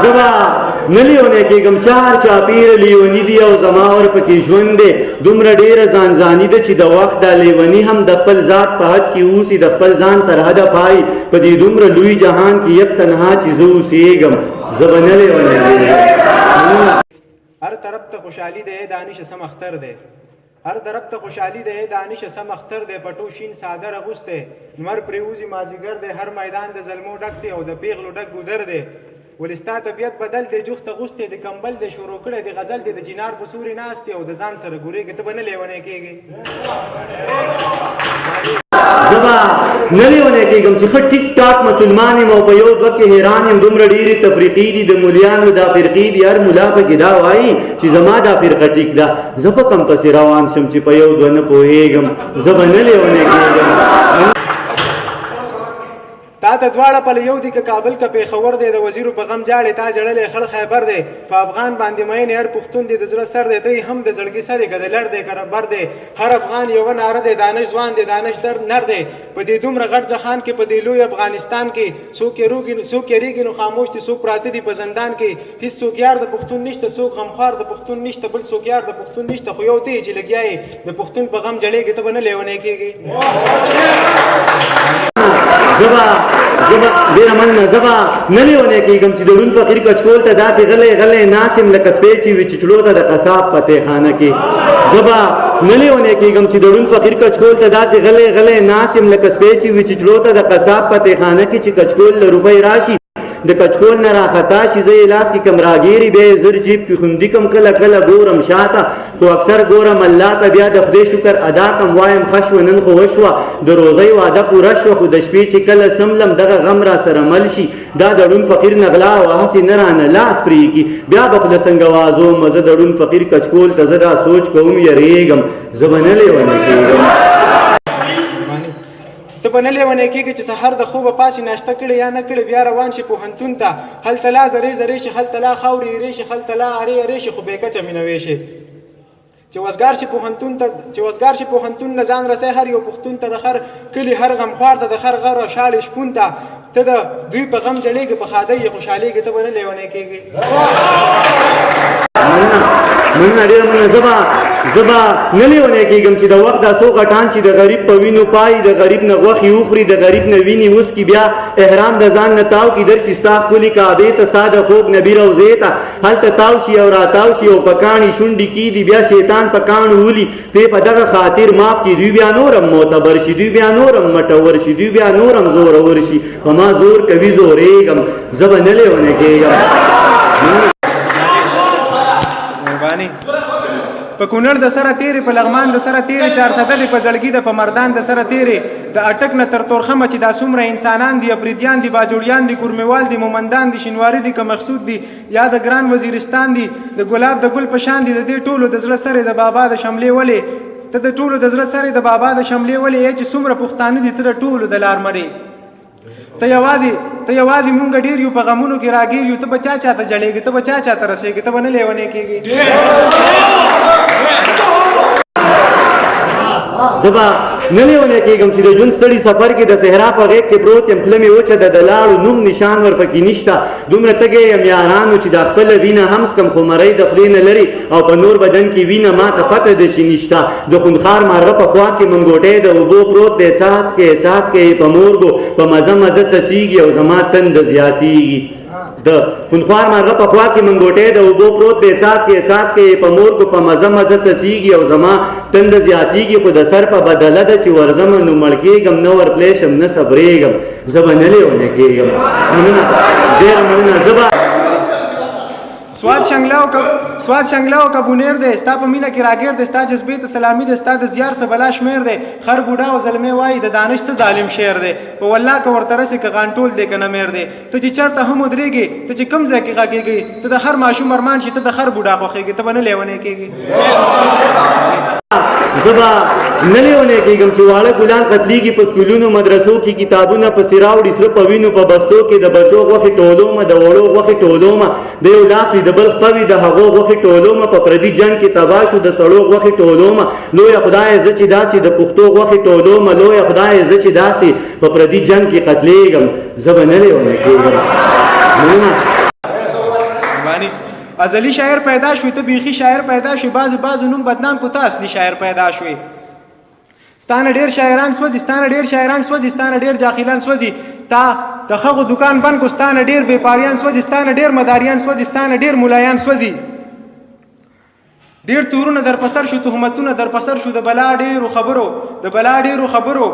زبا نلیونه کېږم چار چاپېره لیوني دي او زما ورپکې ژوند دی دومره ډېره ځانځاني ده چې د وخت دا لیوني هم د خپل ذات په حد کې اوسي د خپل ځان تر حده پایي په دې دومره لوی جهان کې یک تنها چې زه اوسېږم زه به نه لیونی کېږم. هر طرف ته خوشحالي دی دانش سم اختر دی هر طرف ته خوشحالي دی دانش سم اختر دی پټو شین صادر اغوستی لمر پرېوځي مازدیګر دی هر میدان د زلمو ډک دی او د پیغلو ډک ګودر دی ولې ستا طبیعت بدل دی جوخت اغوستی د کمبل دی شروع کړی د غزل دی د جینار په سوري ناست دی او د ځان سره ګورېږي ته به نه لیونی کېږي. زه به نه لیونی کېږم چې ښه ټیک ټاک مسلمان یم او په یو دوه کې حیران یم دومره ډېرې تفریقې دي د مولیانو دا فرقې دي هر ملا پکې دا وایي چې زما دا فرقه ټیک ده زه په کم پسې روان شم چې په یو دوه نه پوهېږم زه به نه لیونی کېږم. تا ته دواړه پله یو دي که کابل که پېښور دی د وزیرو په غم جاړې تا جړلی خړ خیبر دی په افغان باندې مین هر پښتون دی د زړه سر دی دی هم د زړګي سر دی که د لړ دی که ربر دی هر افغان یوه ناره دی دانش ځوان دی دانش در نر دی په دې دومره غټ جهان کې په دې لوی افغانستان کې څوک یریږي نو خاموش دي څوک پراته دي په زندان کې هېڅ څوک یار د پښتون نشته څوک غمخوار د پښتون نشته بل څوک یار د پښتون نشته خو یو دی چې لګیا یې د پښتون په غم جړېږي ته به نه لیونی کېږي. ډېره مننه زه به نه لیونی کېږم چې د ړوند فقیر کچکول ته داسې غلی ناست یم لکه سپی چې وي چچړو ته د قصاب په تېخانه کې زه به نه لیونی کېږم چې د ړوند فقیر کچکول ته داسې غلی ناست یم لکه سپی چې وي چچړو ته د قصاب په تېخانه کې چې کچکول له روپۍ راشي د کچکول نه راخطا شي زه یې لاس کې کم راګیري بیا یې زر جیب کې خوندي کم کله کله ګورم شاته خو اکثر ګورم الله ته بیا د خدای شکر ادا کم وایم ښه شوه نن خو وشوه د روزۍ واده پوره شوه خو د شپې چې کله سملم دغه غم را سره مل شي دا د ړوند فقیر نغلا او هسې نه رانه لاس پرېږي بیا به خله څنګه وازوم زه د ړوند فقیر کچکول ته زه دا سوچ کوم یریږم زه به نه لیونی کېږم. ته به نه لیونی کېږي چې سهار د خوبه پاسې ناشته کړې یا نه کړې بیا روان شي پوهنتون ته هلته لا زرې شي هلته لا خاورې ایرې شي هلته لا ارې شي خو بېکچه مینوې شي چې وزګار شي پوهنتون نه ځان رسی هر یو پښتون ته د خر کلي هر غمخوار ته د خر غر او شاړې شپون ته ته د دوی په غم جړېږي په ښادۍ یې خوشحالېږي ته به نه لیونی کېږي. مننه ډېره مننه زه به نه لیونی کېږم چې د وخت دا څو غټان چې د غریب په وینو پایي د غریب نه غوښې وخوري د غریب نه وینې وسکي بیا احرام د ځان نه تاو کي درشي ستا ښکلي کعبې ته ستا د خوږ نبي روضې ته هلته تاو شي او راتاو شي او په کاڼي شونډې کېږدي بیا شیطان په کاڼو ولي پې په دغه خاطر ماف کړي دوی بیا نورم معتبر شي دوی بیا نورم مټور شي دوی بیا نورم زورور شي په ما زور کوي زورېږم زه به نه لیونی کېږم. په کونړ د سره تیرې په لغمان د سره تیرې 400 په زړګي د په مردان د سره تیرې د اټک نه تر تورخمه چې دا څومره انسانان دي افریدیان دي باجوړیان دي کورمیوال دي مومندان دي شینواري دي که مقصود دي یا د ګران وزیرستان دي د ګلاب د ګل په شان دي د دې ټولو د زړه سره د بابا د شملې ولې ته د ټولو د زړه سره د بابا د شملې ولې چې څومره پښتانه دي ته د ټولو د لار مرې ته یوازې مونږ ډېر یو په غمونو کې راګیر یو ته به چا ته جړېږي ته به چا ته رسېږي ته به نه لیونی کېږي. زه به نه لیونی کېږم چې د ژوند ستړي سفر کې د صحرا په غېږ کې پروت یم خوله مې وچه د لاړو نوم نشان ورپکې نشته دومره تږی یم یارانو چې دا خپله وینه هم څکم خو مرۍ د خولې نه لرې او په نور بدن کې وینه ما ته پته ده چې نشته د خونخوار مارغه په خوا کې منګوټی د اوبو پروت دی څاڅکی په مورګو په مزه څڅېږي او زما تنده زیاتېږي د خونخوار مارغه په خوا کې منګوټی د اوبو پروت دی څاڅکی په مورګو په مزه څڅېږي او زما تنده زیاتېږي خو د سر په بدله ده چې ورځم نو مړ کېږم نه ورتلی شم نه صبرېږم زه به نه لیونی کېږم. مننه ډېره مننه. زه به سواد شنګلا او کبونیر دی ستا په مینه کې راګیر دی ستا جذبې ته سلامي دی ستا د زیار څه بلا شمېر دی خر بوډا او زلمې وایي د دانش څه ظالم شعر دی په والله که ورته رسې که غانټول دی که نه میر دی ته چې چېرته هم ودرېږې ته چې کوم ځای کې غږېږې ته د هر ماشوم ارمان شي ته د خر بوډا خوښېږې ته به نه لیونی کېږې. زه به نه لیونی کېږم چې واړه ګلان قتلیږي په سکولونو مدرسو کې کتابونه پسې راوړي سره په وینو په بستو کې د بچو غوښې ټولومه د وړو غوښې ټولومه د یو لاس د بل خپوي د هغو غوښې ټولومه په پردي جنګ کې تباه شو د سړو غوښې ټولومه لویه خدایه زه چې داسې د پښتو غوښې ټولومه لویه خدایه زه چې داسې په پردي جنګ کې قتلیږم زه به نه لیونی کېږم. ازلی شاعر پیدا شوی ته بیخي شاعر پیدا شوی بعض نوم بدنام کو ته اصلي شاعر پیدا شوی ستانه ډیر شاعران سوځي ستانه ډیر جاهلان سوځي تا دغه دکان بند کو ستانه ډیر بیپاریان سوځي ستانه ډیر مداریان سوځي ستانه ډیر مولایان سوځي ډیر تورونه در پسر شو تهمتونه در پسر شو د بلا ډیرو خبرو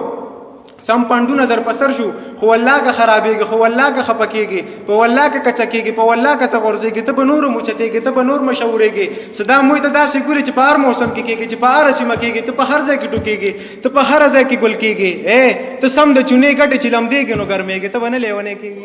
سم پندونه در پسر شو خو والله که خرابېږي خو والله که خپکېږي په والله که کچکېږي په والله که ته غورځېږي ته به نور موچتېږي ته به نور مشهورېږي صدا موږ ته داسې ګوري چې په هر موسم کې کېږي چې په هر سیمه کېږي ته په هر ځای کې ټوکېږي ته په هر ځای کې ګل کېږي ته سم د چونې ګټې چې لمدېږي نو ګرمېږي ته به نه لیونی کېږي